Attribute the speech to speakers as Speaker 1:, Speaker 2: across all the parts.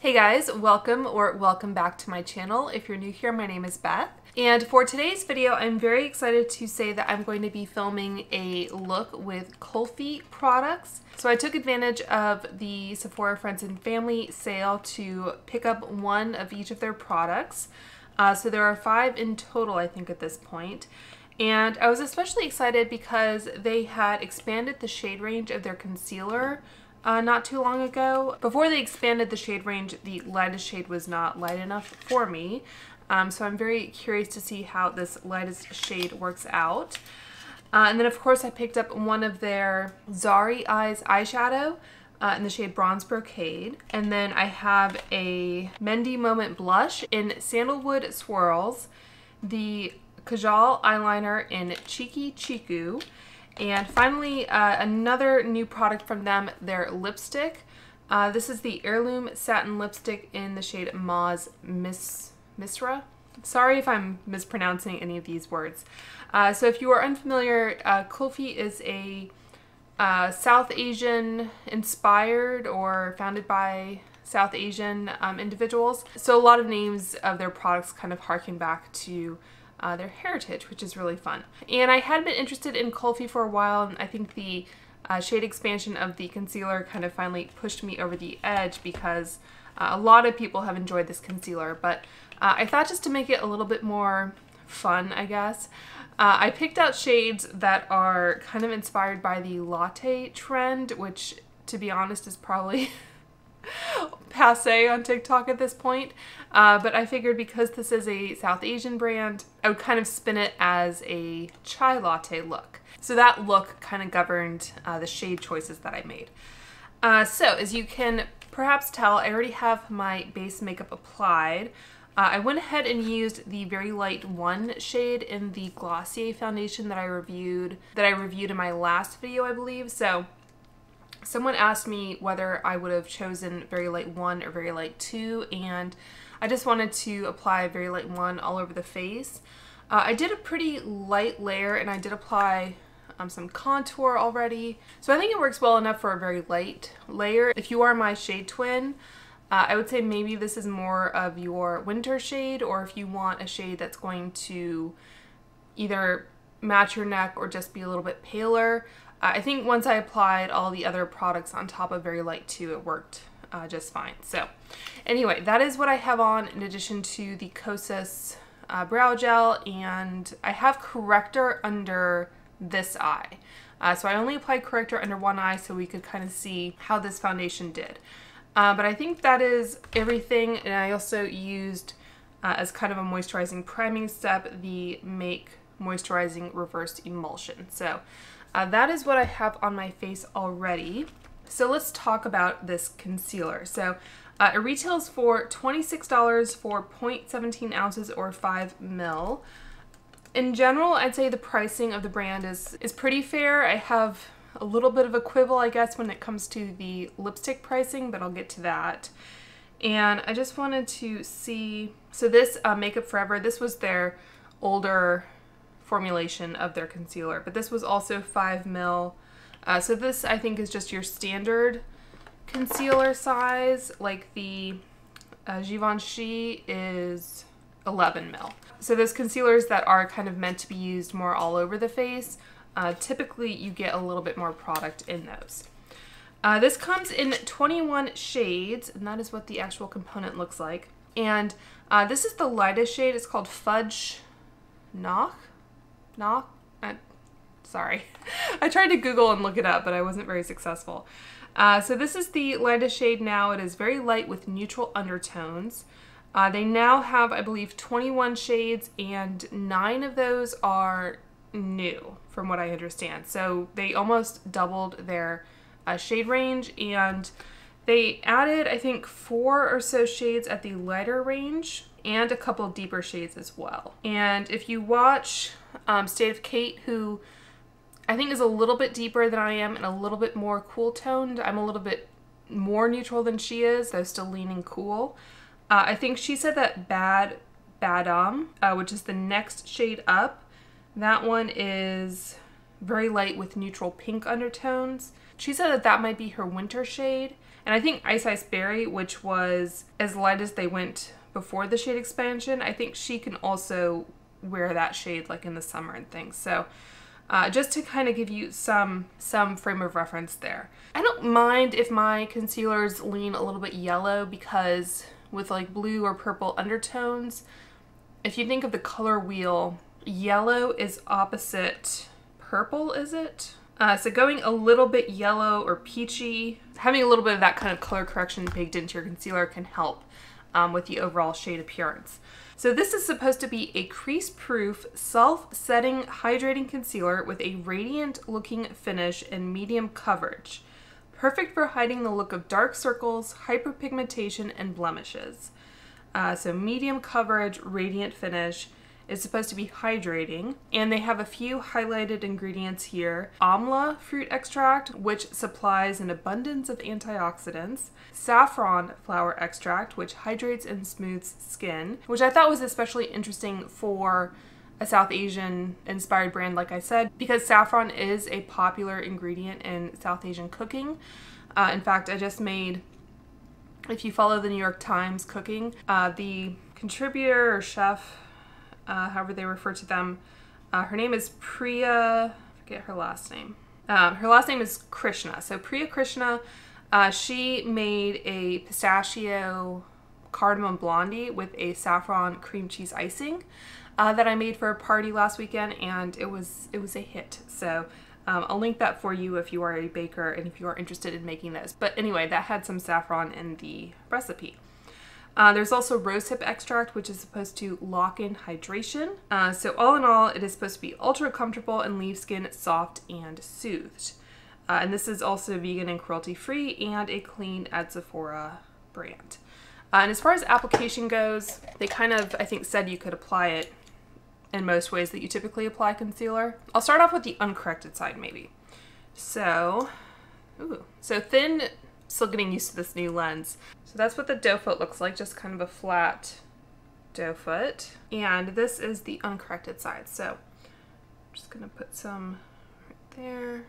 Speaker 1: Hey guys, welcome back to my channel. If you're new here, my name is Beth. And for today's video, I'm very excited to say that I'm going to be filming a look with Kulfi products. So I took advantage of the Sephora Friends and Family sale to pick up one of each of their products. So there are 5 in total, I think, at this point. And I was especially excited because they had expanded the shade range of their concealer not too long ago. Before they expanded the shade range, the lightest shade was not light enough for me. So I'm very curious to see how this lightest shade works out. And then of course I picked up one of their Zari Eyes eyeshadow in the shade Bronze Brocade. And then I have a Mendy Moment blush in Sandalwood Swirls, the Kajal eyeliner in Cheeky Chiku, and finally another new product from them, their lipstick. This is the Heirloom Satin Lipstick in the shade Mauve Misra. Sorry if I'm mispronouncing any of these words. So if you are unfamiliar, Kulfi is a South Asian inspired or founded by South Asian individuals. So a lot of names of their products kind of harken back to their heritage, which is really fun. And I had been interested in Kulfi for a while, and I think the shade expansion of the concealer kind of finally pushed me over the edge because a lot of people have enjoyed this concealer, but I thought just to make it a little bit more fun, I guess, I picked out shades that are kind of inspired by the Latte trend, which, to be honest, is probably passe on TikTok at this point, but I figured because this is a South Asian brand, I would kind of spin it as a chai latte look. So that look kind of governed the shade choices that I made. So as you can perhaps tell, I already have my base makeup applied. I went ahead and used the Very Light 1 shade in the Glossier foundation that I reviewed in my last video, I believe. So someone asked me whether I would have chosen Very Light 1 or Very Light 2, and I just wanted to apply Very Light 1 all over the face. I did a pretty light layer, and I did apply some contour already. So I think it works well enough for a very light layer. If you are my shade twin, I would say maybe this is more of your winter shade, or if you want a shade that's going to either match your neck or just be a little bit paler. I think once I applied all the other products on top of Very Light 2, it worked just fine. So anyway, that is what I have on in addition to the Kosas brow gel, and I have corrector under this eye. So I only applied corrector under one eye so we could kind of see how this foundation did. But I think that is everything, and I also used as kind of a moisturizing priming step the Make Moisturizing Reverse Emulsion. So that is what I have on my face already. So let's talk about this concealer. So it retails for $26 for 0.17 ounces or 5 ml. In general, I'd say the pricing of the brand is pretty fair. I have a little bit of a quibble, I guess, when it comes to the lipstick pricing, but I'll get to that. And I just wanted to see, so this Makeup Forever, this was their older formulation of their concealer, but this was also 5 ml. So this, I think, is just your standard concealer size. Like the Givenchy is 11 ml. So those concealers that are kind of meant to be used more all over the face, typically you get a little bit more product in those. This comes in 21 shades, and that is what the actual component looks like. And this is the lightest shade. It's called Fudge Knock. Sorry. I tried to Google and look it up, but I wasn't very successful. So this is the lightest shade now. It is very light with neutral undertones. They now have, I believe, 21 shades, and 9 of those are new, from what I understand. So they almost doubled their shade range, and they added, I think, 4 or so shades at the lighter range and a couple deeper shades as well. And if you watch State of Kate, who I think is a little bit deeper than I am and a little bit more cool toned, I'm a little bit more neutral than she is, though still leaning cool. I think she said that Badam, which is the next shade up, that one is very light with neutral pink undertones. She said that that might be her winter shade, And I think Ice Ice Berry, which was as light as they went before the shade expansion, I think she can also wear that shade like in the summer and things. So just to kind of give you some frame of reference there. I don't mind if my concealers lean a little bit yellow, because with like blue or purple undertones, if you think of the color wheel, yellow is opposite purple, is it? So going a little bit yellow or peachy, having a little bit of that kind of color correction baked into your concealer can help with the overall shade appearance. So this is supposed to be a crease-proof, self-setting, hydrating concealer with a radiant-looking finish and medium coverage. Perfect for hiding the look of dark circles, hyperpigmentation, and blemishes. So medium coverage, radiant finish. It's supposed to be hydrating, and they have a few highlighted ingredients here. Amla fruit extract, which supplies an abundance of antioxidants. Saffron flower extract, which hydrates and smooths skin, which I thought was especially interesting for a South Asian inspired brand, like I said, because saffron is a popular ingredient in South Asian cooking. In fact, I just made, if you follow the New York Times cooking, the contributor or chef, however they refer to them, her name is Priya, I forget her last name. Her last name is Krishna. So Priya Krishna, she made a pistachio cardamom blondie with a saffron cream cheese icing that I made for a party last weekend, and it was a hit. So I'll link that for you if you are a baker and if you are interested in making those. But anyway, that had some saffron in the recipe. There's also rosehip extract, which is supposed to lock in hydration. So all in all, it is supposed to be ultra comfortable and leave skin soft and soothed. And this is also vegan and cruelty free and a clean at Sephora brand. And as far as application goes, they kind of, I think, said you could apply it in most ways that you typically apply concealer. I'll start off with the uncorrected side maybe. So, so thin, still getting used to this new lens. So that's what the doe foot looks like, just kind of a flat doe foot. And this is the uncorrected side. So I'm just gonna put some right there.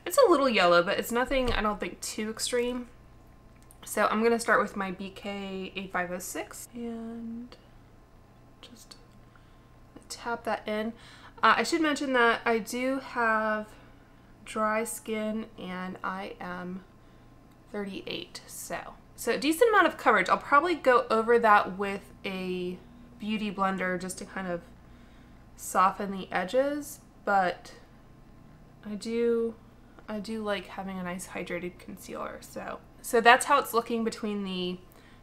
Speaker 1: It's a little yellow, but it's nothing, I don't think, too extreme. So I'm gonna start with my BK 8506 and just tap that in. I should mention that I do have dry skin and I am 38, so a decent amount of coverage. I'll probably go over that with a beauty blender just to kind of soften the edges, but I do like having a nice hydrated concealer. So that's how it's looking between the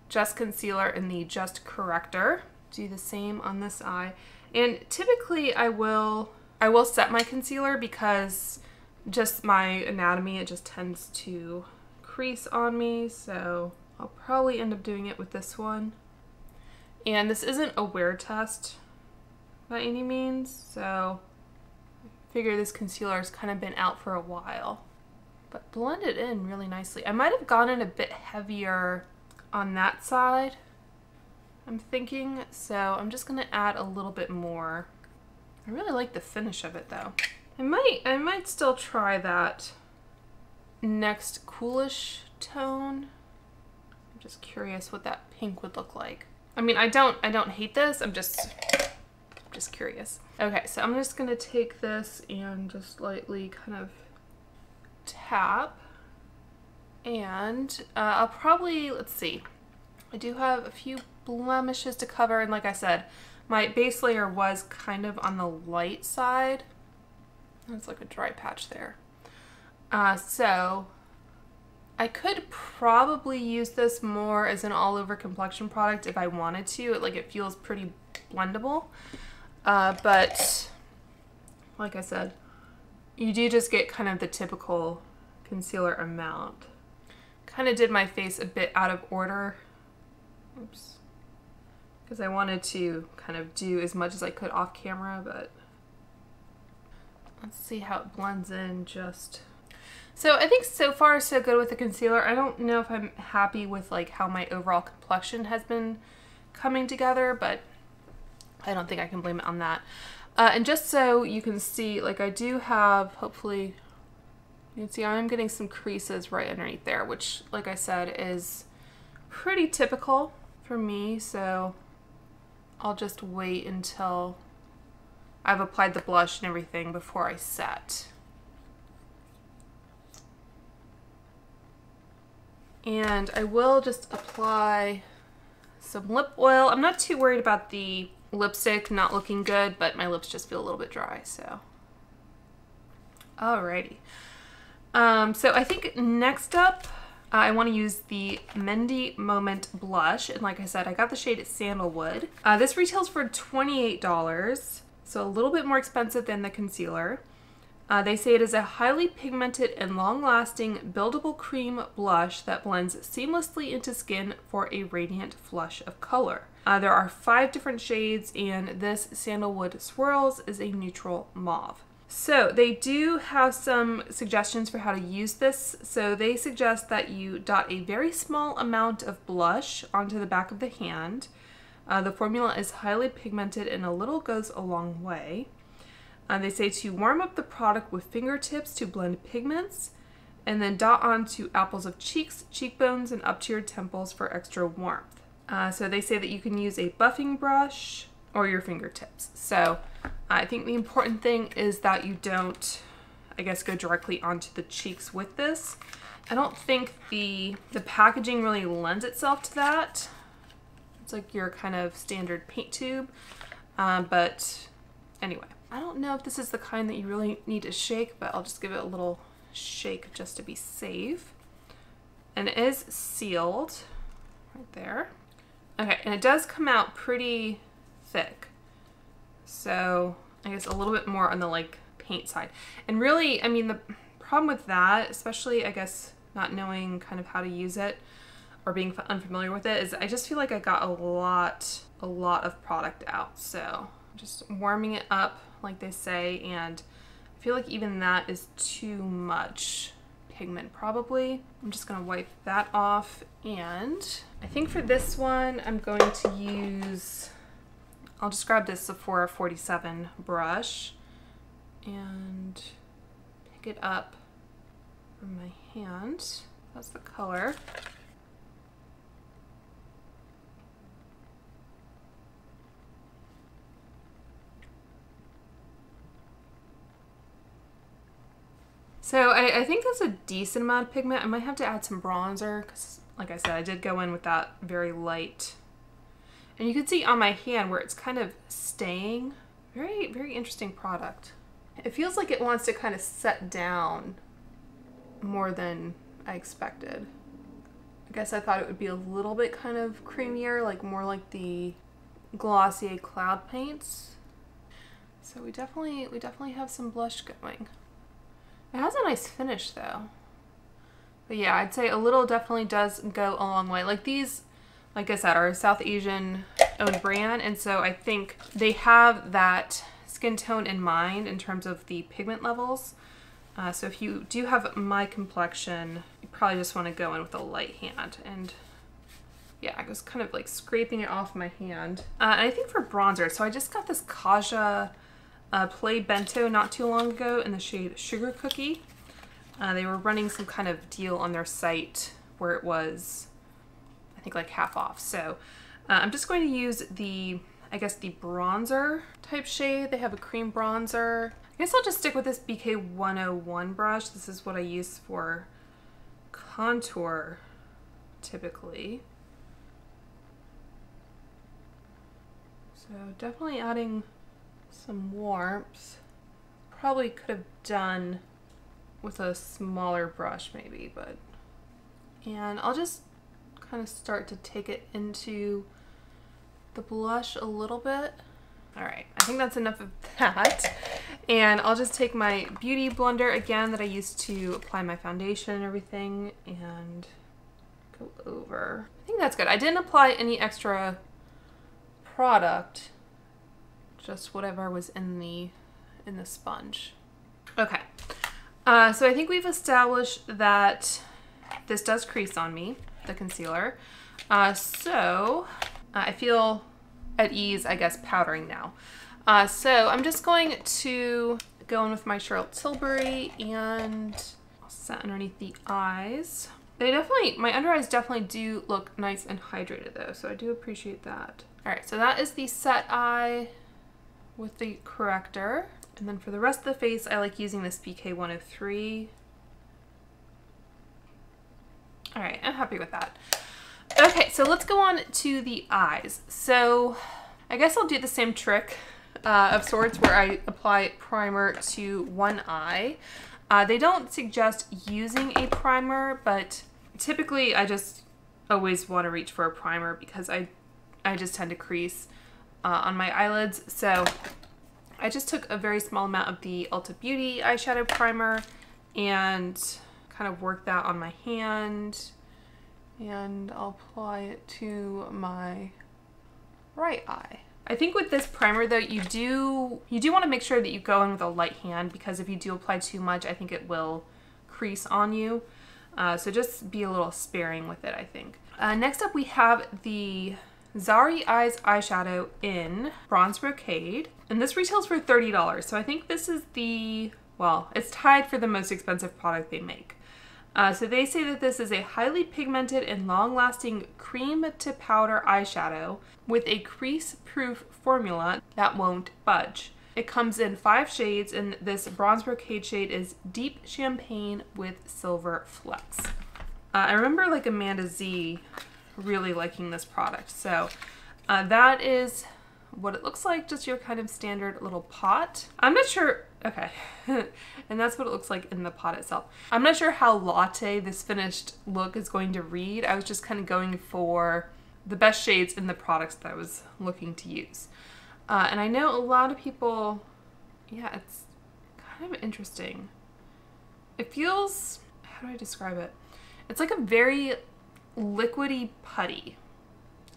Speaker 1: Just Concealer and the Just Corrector. Do the same on this eye. And typically I will set my concealer because just my anatomy, it just tends to crease on me, so I'll probably end up doing it with this one. And this isn't a wear test by any means, so I figure this concealer has kind of been out for a while. But blend it in really nicely. I might have gone in a bit heavier on that side, I'm thinking, so I'm just gonna add a little bit more. I really like the finish of it though. I might still try that next coolish tone. I'm just curious what that pink would look like. I mean, I don't hate this. I'm just curious. Okay, so I'm just gonna take this and just lightly kind of tap, and I'll probably, let's see, I do have a few blemishes to cover, and like I said, my base layer was kind of on the light side. There's like a dry patch there. So I could probably use this more as an all-over complexion product if I wanted to. It feels pretty blendable. But like I said, you do just get kind of the typical concealer amount. Kind of did my face a bit out of order. Oops. Because I wanted to kind of do as much as I could off camera, but let's see how it blends in just. So I think so far so good with the concealer. I don't know if I'm happy with like how my overall complexion has been coming together, but I don't think I can blame it on that. And just so you can see, like I do have, hopefully You can see I'm getting some creases right underneath there, which, like I said, is pretty typical for me, so I'll just wait until I've applied the blush and everything before I set. And I will just apply some lip oil. I'm not too worried about the lipstick not looking good, but my lips just feel a little bit dry, so. Alrighty. So I think next up, I want to use the Mendy Moment blush. And like I said, I got the shade Sandalwood. This retails for $28, so a little bit more expensive than the concealer. They say it is a highly pigmented and long-lasting buildable cream blush that blends seamlessly into skin for a radiant flush of color. There are 5 different shades, and this Sandalwood Swirls is a neutral mauve. So they do have some suggestions for how to use this. So they suggest that you dot a very small amount of blush onto the back of the hand. The formula is highly pigmented and a little goes a long way. They say to warm up the product with fingertips to blend pigments, and then dot onto apples of cheeks, cheekbones, and up to your temples for extra warmth. So they say that you can use a buffing brush or your fingertips. So I think the important thing is that you don't, I guess, go directly onto the cheeks with this. I don't think the packaging really lends itself to that. It's like your kind of standard paint tube, but anyway. I don't know if this is the kind that you really need to shake, but I'll just give it a little shake just to be safe. And it is sealed right there. Okay, and it does come out pretty thick. So I guess a little bit more on the like paint side. And really, I mean, the problem with that, especially I guess not knowing kind of how to use it or being unfamiliar with it, is I just feel like I got a lot of product out. So just warming it up like they say, and I feel like even that is too much pigment probably. I'm just gonna wipe that off, and I think for this one I'm going to use, I'll just grab this Sephora 47 brush and pick it up from my hand. That's the color. So I think that's a decent amount of pigment. I might have to add some bronzer because, like I said, I did go in with that very light. And you can see on my hand where it's kind of staying. Very, very interesting product. It feels like it wants to kind of set down more than I expected. I guess I thought it would be a little bit kind of creamier, like more like the Glossier Cloud paints. So we definitely have some blush going. It has a nice finish though. But yeah, I'd say a little definitely does go a long way. Like these, like I said, are a South Asian owned brand, and so I think they have that skin tone in mind in terms of the pigment levels. So if you do have my complexion, you probably just want to go in with a light hand. And yeah, I was kind of like scraping it off my hand. And I think for bronzer, so I just got this Kaja Play Bento not too long ago in the shade Sugar Cookie. They were running some kind of deal on their site where it was, I think, like half off. So I'm just going to use the, I guess, the bronzer type shade. They have a cream bronzer. I guess I'll just stick with this BK 101 brush. This is what I use for contour typically. So definitely adding some warmth. Probably could have done with a smaller brush maybe, but, and I'll just kind of start to take it into the blush a little bit. All right, I think that's enough of that. And I'll just take my beauty blender again that I used to apply my foundation and everything and go over. I think that's good. I didn't apply any extra product, just whatever was in the sponge. Okay, so I think we've established that this does crease on me, the concealer. So I feel at ease, I guess, powdering now. So I'm just going to go in with my Charlotte Tilbury, and I'll set underneath the eyes. They definitely, my under eyes definitely do look nice and hydrated though, so I do appreciate that. All right, so that is the set eye with the corrector. And then for the rest of the face, I like using this BK 103. All right, I'm happy with that. Okay, so let's go on to the eyes. So I guess I'll do the same trick of sorts where I apply primer to one eye. They don't suggest using a primer, but typically I just always want to reach for a primer because I just tend to crease on my eyelids. So I just took a very small amount of the Ulta Beauty eyeshadow primer and kind of worked that on my hand. And I'll apply it to my right eye. I think with this primer though, you do want to make sure that you go in with a light hand, because if you do apply too much, I think it will crease on you. So just be a little sparing with it, I think. Next up we have the Zari Eyes eyeshadow in Bronze Brocade. And this retails for $30. So I think this is the, well, it's tied for the most expensive product they make. So they say that this is a highly pigmented and long-lasting cream to powder eyeshadow with a crease-proof formula that won't budge. It comes in 5 shades, and this Bronze Brocade shade is Deep Champagne with Silver Flecks. I remember like Amanda Z really liking this product. So that is what it looks like, just your kind of standard little pot. I'm not sure, okay, and that's what it looks like in the pot itself. I'm not sure how latte this finished look is going to read. I was just kind of going for the best shades in the products that I was looking to use. And I know a lot of people, yeah, it's kind of interesting. It feels, how do I describe it? It's like a very liquidy putty,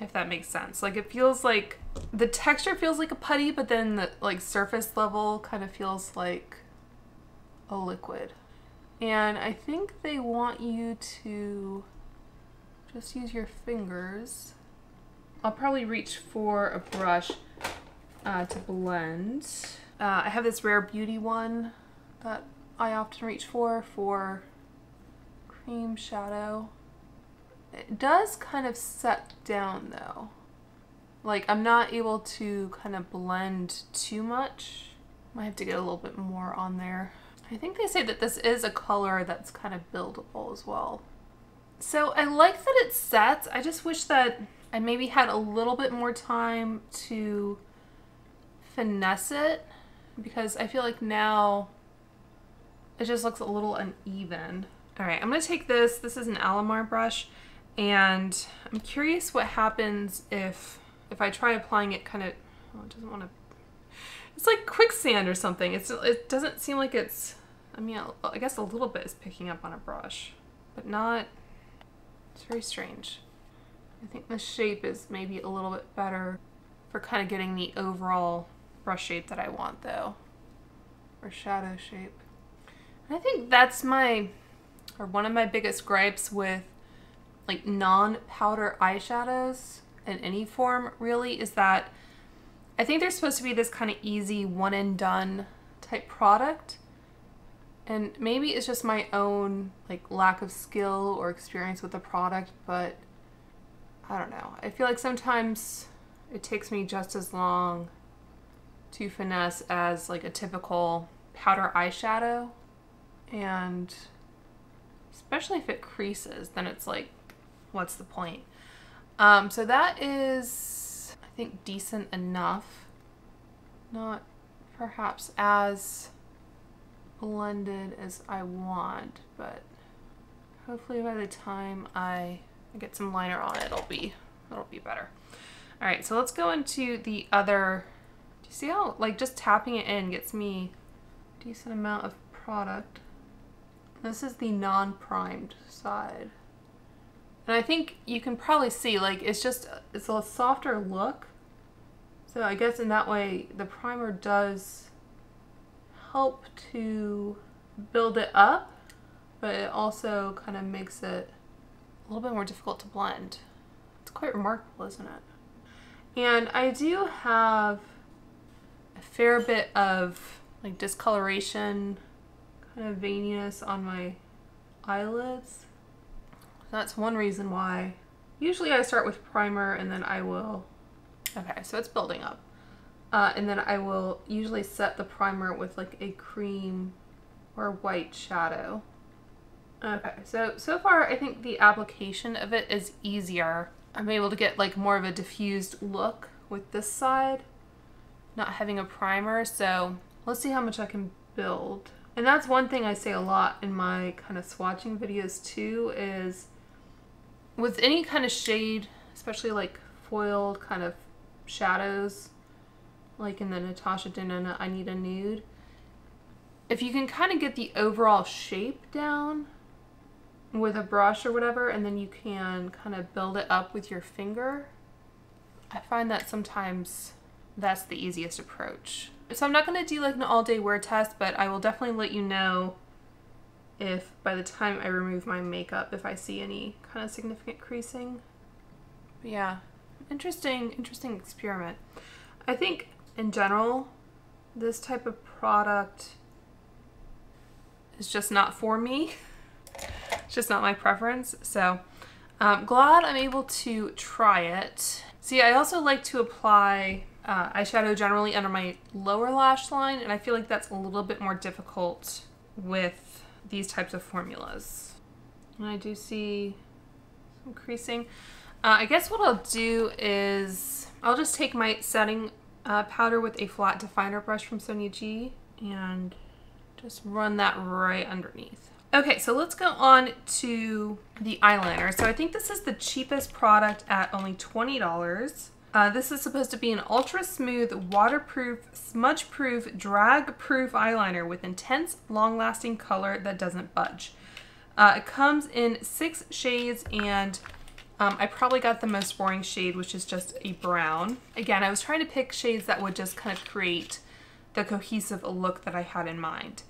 Speaker 1: if that makes sense. Like it feels like, the texture feels like a putty, but then the like surface level kind of feels like a liquid. And I think they want you to just use your fingers. I'll probably reach for a brush to blend. I have this Rare Beauty one that I often reach for cream shadow. It does kind of set down though. Like I'm not able to kind of blend too much. Might have to get a little bit more on there. I think they say that this is a color that's kind of buildable as well. So I like that it sets. I just wish that I maybe had a little bit more time to finesse it, because I feel like now it just looks a little uneven. All right, I'm gonna take this. This is an Alamar brush, and I'm curious what happens if I try applying it kind of, oh, it doesn't want to, it's like quicksand or something. It doesn't seem like it's, I mean, I guess a little bit is picking up on a brush, but not, it's very strange. I think the shape is maybe a little bit better for kind of getting the overall brush shape that I want though, or shadow shape. And I think that's my, or one of my biggest gripes with like non-powder eyeshadows in any form really, is that I think they're supposed to be this kind of easy one and done type product. And maybe it's just my own like lack of skill or experience with the product, but I don't know. I feel like sometimes it takes me just as long to finesse as like a typical powder eyeshadow. And especially if it creases, then it's like, what's the point? So that is, I think, decent enough. Not perhaps as blended as I want, but hopefully by the time I get some liner on it, it'll be better. All right, so let's go into the other. Do you see how like just tapping it in gets me a decent amount of product? This is the non-primed side. And I think you can probably see, like, it's a softer look. So I guess in that way, the primer does help to build it up, but it also kind of makes it a little bit more difficult to blend. It's quite remarkable, isn't it? And I do have a fair bit of like discoloration, kind of veininess on my eyelids. That's one reason why. Usually I start with primer and then I will, okay, so it's building up. And then I will usually set the primer with like a cream or white shadow. Okay, so far I think the application of it is easier. I'm able to get like more of a diffused look with this side, not having a primer. So let's see how much I can build. And that's one thing I say a lot in my kind of swatching videos too, is with any kind of shade, especially like foiled kind of shadows, like in the Natasha Denona I Need a Nude, if you can kind of get the overall shape down with a brush or whatever, and then you can kind of build it up with your finger, I find that sometimes that's the easiest approach. So I'm not going to do like an all-day wear test, but I will definitely let you know if by the time I remove my makeup, if I see any kind of significant creasing. But yeah, interesting experiment. I think in general, this type of product is just not for me. It's just not my preference. So I'm glad I'm able to try it. See, I also like to apply eyeshadow generally under my lower lash line, and I feel like that's a little bit more difficult with these types of formulas. And I do see some creasing. I guess what I'll do is I'll just take my setting powder with a flat definer brush from Sonia G and just run that right underneath. Okay, so let's go on to the eyeliner. So I think this is the cheapest product at only $20. This is supposed to be an ultra smooth, waterproof, smudge-proof, drag-proof eyeliner with intense, long-lasting color that doesn't budge. It comes in 6 shades, and I probably got the most boring shade, which is just a brown. Again, I was trying to pick shades that would just kind of create the cohesive look that I had in mind.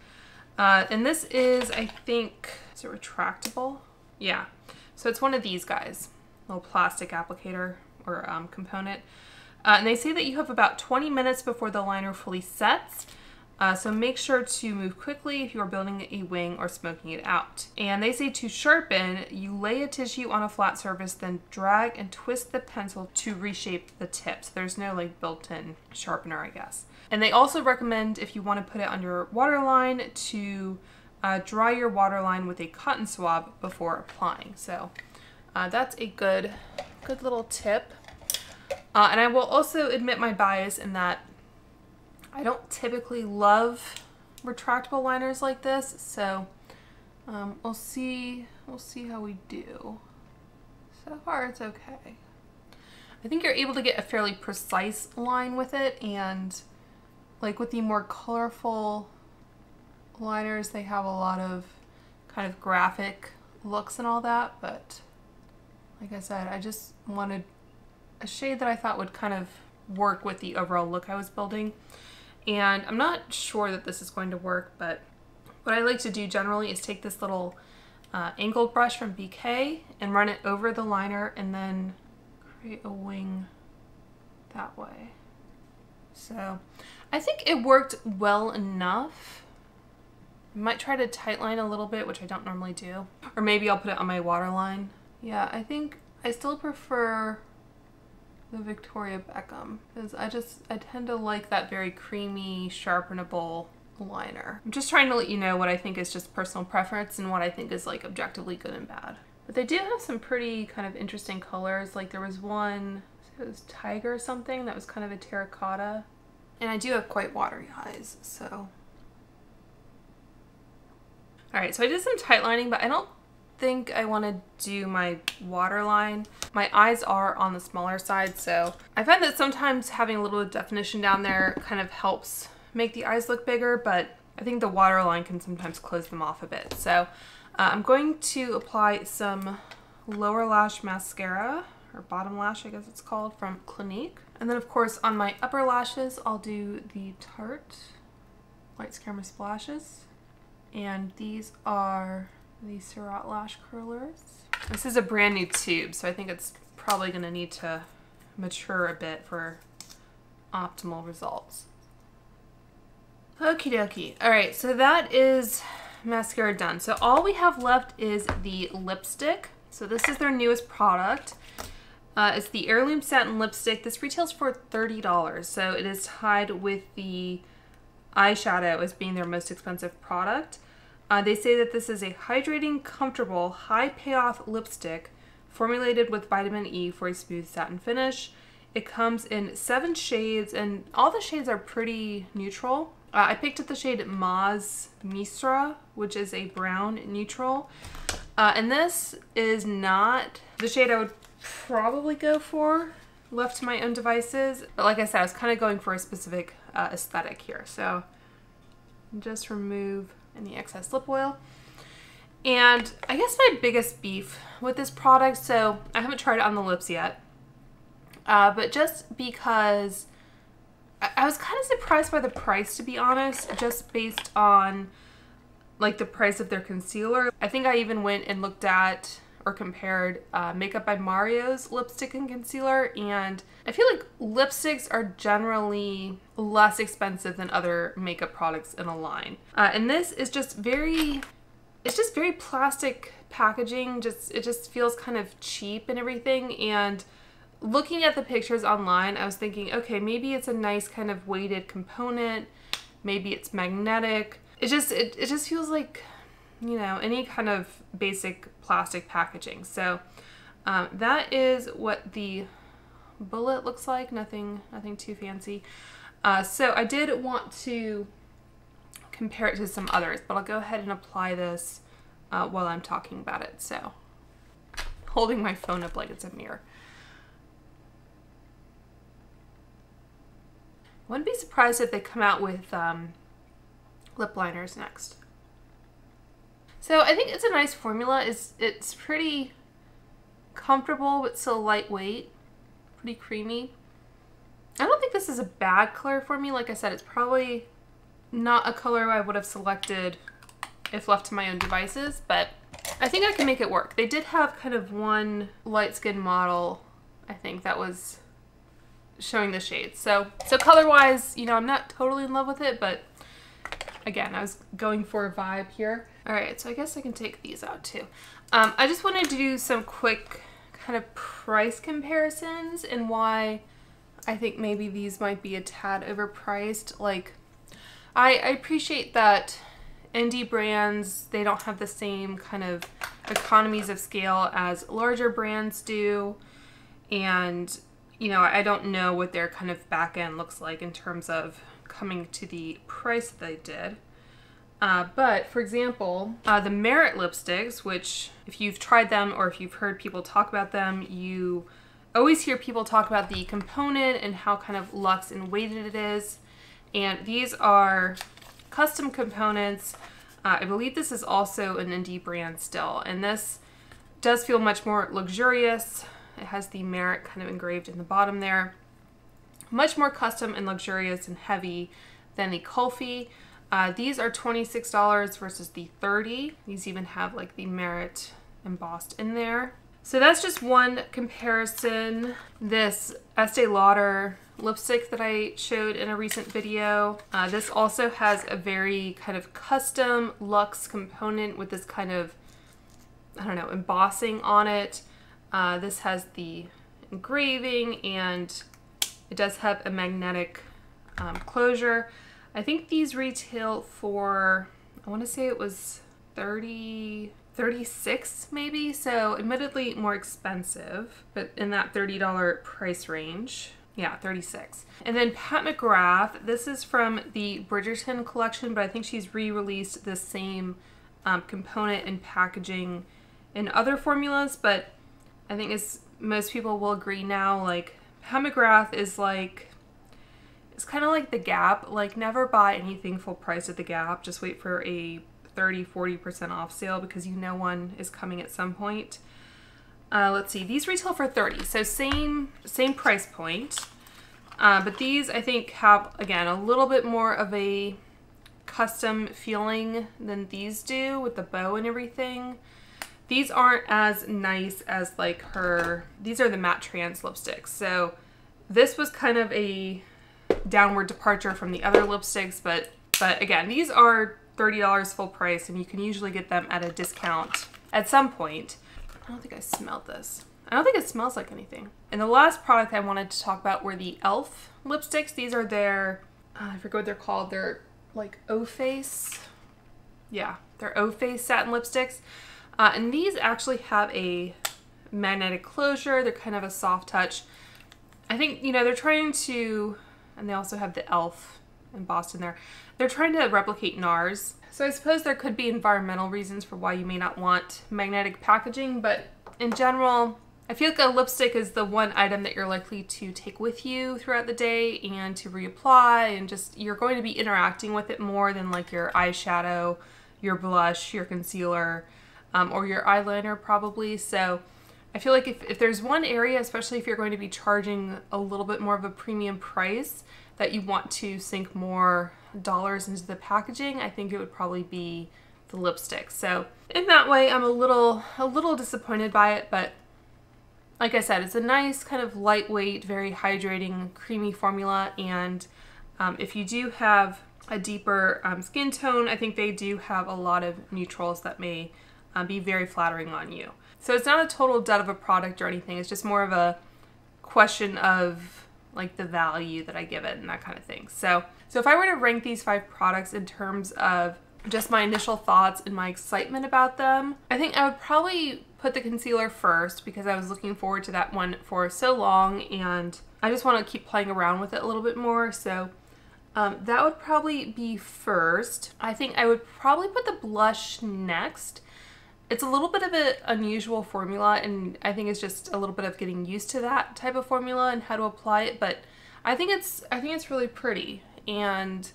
Speaker 1: And this is, I think, is it retractable? Yeah. So it's one of these guys, little plastic applicator or component. And they say that you have about 20 minutes before the liner fully sets. So make sure to move quickly if you are building a wing or smoking it out. And they say to sharpen, you lay a tissue on a flat surface, then drag and twist the pencil to reshape the tips. There's no like built-in sharpener, I guess. And they also recommend, if you want to put it on your waterline, to dry your waterline with a cotton swab before applying. So that's a good little tip. And I will also admit my bias in that I don't typically love retractable liners like this, so we'll see how we do. So far it's okay. I think you're able to get a fairly precise line with it, and like with the more colorful liners, they have a lot of kind of graphic looks and all that, but like I said, I just wanted a shade that I thought would kind of work with the overall look I was building. And I'm not sure that this is going to work, but what I like to do generally is take this little angled brush from BK and run it over the liner and then create a wing that way. So I think it worked well enough. I might try to tightline a little bit, which I don't normally do. Or maybe I'll put it on my waterline. Yeah, I think I still prefer the Victoria Beckham, because I tend to like that very creamy, sharpenable liner. I'm just trying to let you know what I think is just personal preference and what I think is like objectively good and bad. But they do have some pretty kind of interesting colors. Like there was one, it was tiger or something, that was kind of a terracotta. And I do have quite watery eyes, so. All right, so I did some tight lining, but I don't think I want to do my waterline. My eyes are on the smaller side, so I find that sometimes having a little definition down there kind of helps make the eyes look bigger, but I think the waterline can sometimes close them off a bit. So I'm going to apply some lower lash mascara, or bottom lash I guess it's called, from Clinique. And then of course on my upper lashes I'll do the Tarte Lights Camera Splashes, and these are the Surratt Lash Curlers. This is a brand new tube, so I think it's probably going to need to mature a bit for optimal results. Okie dokie. All right, so that is mascara done. So all we have left is the lipstick. So this is their newest product. It's the Heirloom Satin Lipstick. This retails for $30. So it is tied with the Eyeshadow as being their most expensive product. They say that this is a hydrating, comfortable, high payoff lipstick formulated with vitamin E for a smooth satin finish. It comes in 7 shades and all the shades are pretty neutral. I picked up the shade Maz Misra, which is a brown neutral. And this is not the shade I would probably go for left to my own devices. But like I said, I was kind of going for a specific aesthetic here. So just remove any excess lip oil. And I guess my biggest beef with this product, so I haven't tried it on the lips yet, but just because I was kind of surprised by the price, to be honest, just based on like the price of their concealer. I think I even went and looked at or compared Makeup by Mario's lipstick and concealer, and I feel like lipsticks are generally less expensive than other makeup products in a line. And this is just very, it's just very plastic packaging. It just feels kind of cheap and everything. And looking at the pictures online, I was thinking, okay, maybe it's a nice kind of weighted component. Maybe it's magnetic. It just feels like, you know, any kind of basic plastic packaging. So that is what the bullet looks like. Nothing too fancy. So I did want to compare it to some others, but I'll go ahead and apply this while I'm talking about it. So holding my phone up like it's a mirror. Wouldn't be surprised if they come out with lip liners next. So I think it's a nice formula. It's pretty comfortable but still lightweight, pretty creamy. I don't think this is a bad color for me. Like I said, it's probably not a color I would have selected if left to my own devices, but I think I can make it work. They did have kind of one light skin model, I think, that was showing the shades. So color wise, you know, I'm not totally in love with it, but again, I was going for a vibe here. All right, so I guess I can take these out too. I just wanted to do some quick kind of price comparisons and why I think maybe these might be a tad overpriced. Like, I appreciate that indie brands, they don't have the same kind of economies of scale as larger brands do. And, you know, I don't know what their kind of back end looks like in terms of coming to the price that they did. But for example, the Merit lipsticks, which if you've tried them or if you've heard people talk about them, you always hear people talk about the component and how kind of luxe and weighted it is. And these are custom components. I believe this is also an indie brand still. And this does feel much more luxurious. It has the Merit kind of engraved in the bottom there. Much more custom and luxurious and heavy than the Kulfi. These are $26 versus the $30. These even have like the Merit embossed in there. So that's just one comparison. This Estee Lauder lipstick that I showed in a recent video. This also has a very kind of custom luxe component with this kind of, I don't know, embossing on it. This has the engraving and it does have a magnetic closure. I think these retail for, I want to say it was $36 maybe, so admittedly more expensive, but in that $30 price range. Yeah, 36. And then Pat McGrath, this is from the Bridgerton collection, but I think she's re-released the same component and packaging in other formulas, but I think as most people will agree now, like Pat McGrath is like, it's kind of like the Gap. Like, never buy anything full price at the Gap. Just wait for a 30-40% off sale because you know one is coming at some point. Let's see, these retail for $30, so same price point. But these I think have, again, a little bit more of a custom feeling than these do with the bow and everything. These aren't as nice as like her, these are the Matte Trans lipsticks. So this was kind of a downward departure from the other lipsticks, but again, these are $30 full price, and you can usually get them at a discount at some point. I don't think I smelled this. I don't think it smells like anything. And the last product I wanted to talk about were the e.l.f. lipsticks. These are their, I forget what they're called. They're like O-Face. Yeah, they're O-Face satin lipsticks. And these actually have a magnetic closure. They're kind of a soft touch. I think, you know, they're trying to, and they also have the e.l.f. embossed in there. They're trying to replicate NARS. So I suppose there could be environmental reasons for why you may not want magnetic packaging, but in general, I feel like a lipstick is the one item that you're likely to take with you throughout the day and to reapply, and just, you're going to be interacting with it more than like your eyeshadow, your blush, your concealer, or your eyeliner probably. So I feel like if there's one area, especially if you're going to be charging a little bit more of a premium price, that you want to sink more dollars into the packaging, I think it would probably be the lipstick. So in that way, I'm a little disappointed by it, but like I said, it's a nice kind of lightweight, very hydrating, creamy formula, and if you do have a deeper skin tone, I think they do have a lot of neutrals that may be very flattering on you. So it's not a total dud of a product or anything. It's just more of a question of like the value that I give it and that kind of thing. So if I were to rank these 5 products in terms of just my initial thoughts and my excitement about them, I think I would probably put the concealer first because I was looking forward to that one for so long and I just want to keep playing around with it a little bit more. So that would probably be first. I think I would probably put the blush next. It's a little bit of an unusual formula, and I think it's just a little bit of getting used to that type of formula and how to apply it, but I think it's really pretty, and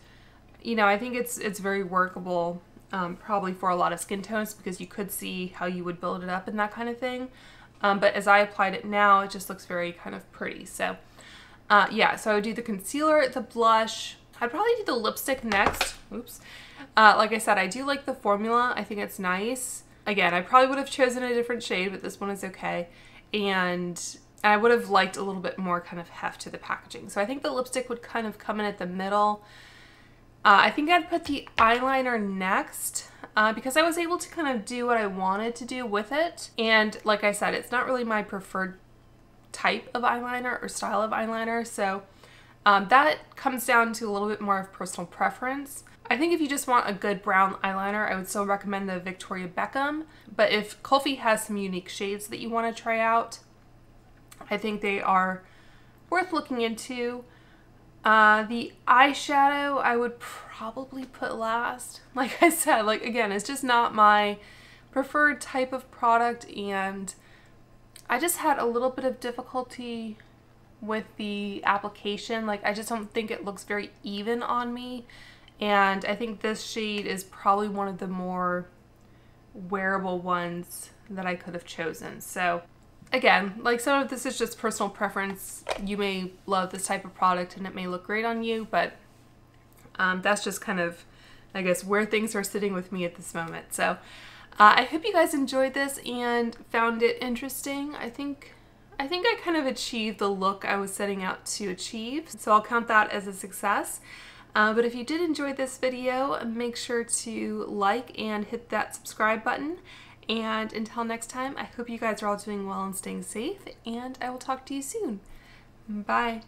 Speaker 1: you know, I think it's very workable probably for a lot of skin tones because you could see how you would build it up and that kind of thing. But as I applied it now, it just looks very kind of pretty. So yeah, so I would do the concealer, the blush. I'd probably do the lipstick next. Oops. Like I said, I do like the formula. I think it's nice. Again, I probably would have chosen a different shade, but this one is okay. And I would have liked a little bit more kind of heft to the packaging. So I think the lipstick would kind of come in at the middle. I think I'd put the eyeliner next because I was able to kind of do what I wanted to do with it. And like I said, it's not really my preferred type of eyeliner or style of eyeliner. So that comes down to a little bit more of personal preference. I think if you just want a good brown eyeliner, I would still recommend the Victoria Beckham. But if Kulfi has some unique shades that you want to try out, I think they are worth looking into. The eyeshadow I would probably put last. Like I said, like again, it's just not my preferred type of product, and I just had a little bit of difficulty with the application. Like I just don't think it looks very even on me. And I think this shade is probably one of the more wearable ones that I could have chosen. So again, like some of this is just personal preference. You may love this type of product and it may look great on you, but that's just kind of, I guess, where things are sitting with me at this moment. So I hope you guys enjoyed this and found it interesting. I think I kind of achieved the look I was setting out to achieve. So I'll count that as a success. But if you did enjoy this video, make sure to like and hit that subscribe button. And until next time, I hope you guys are all doing well and staying safe, and I will talk to you soon. Bye.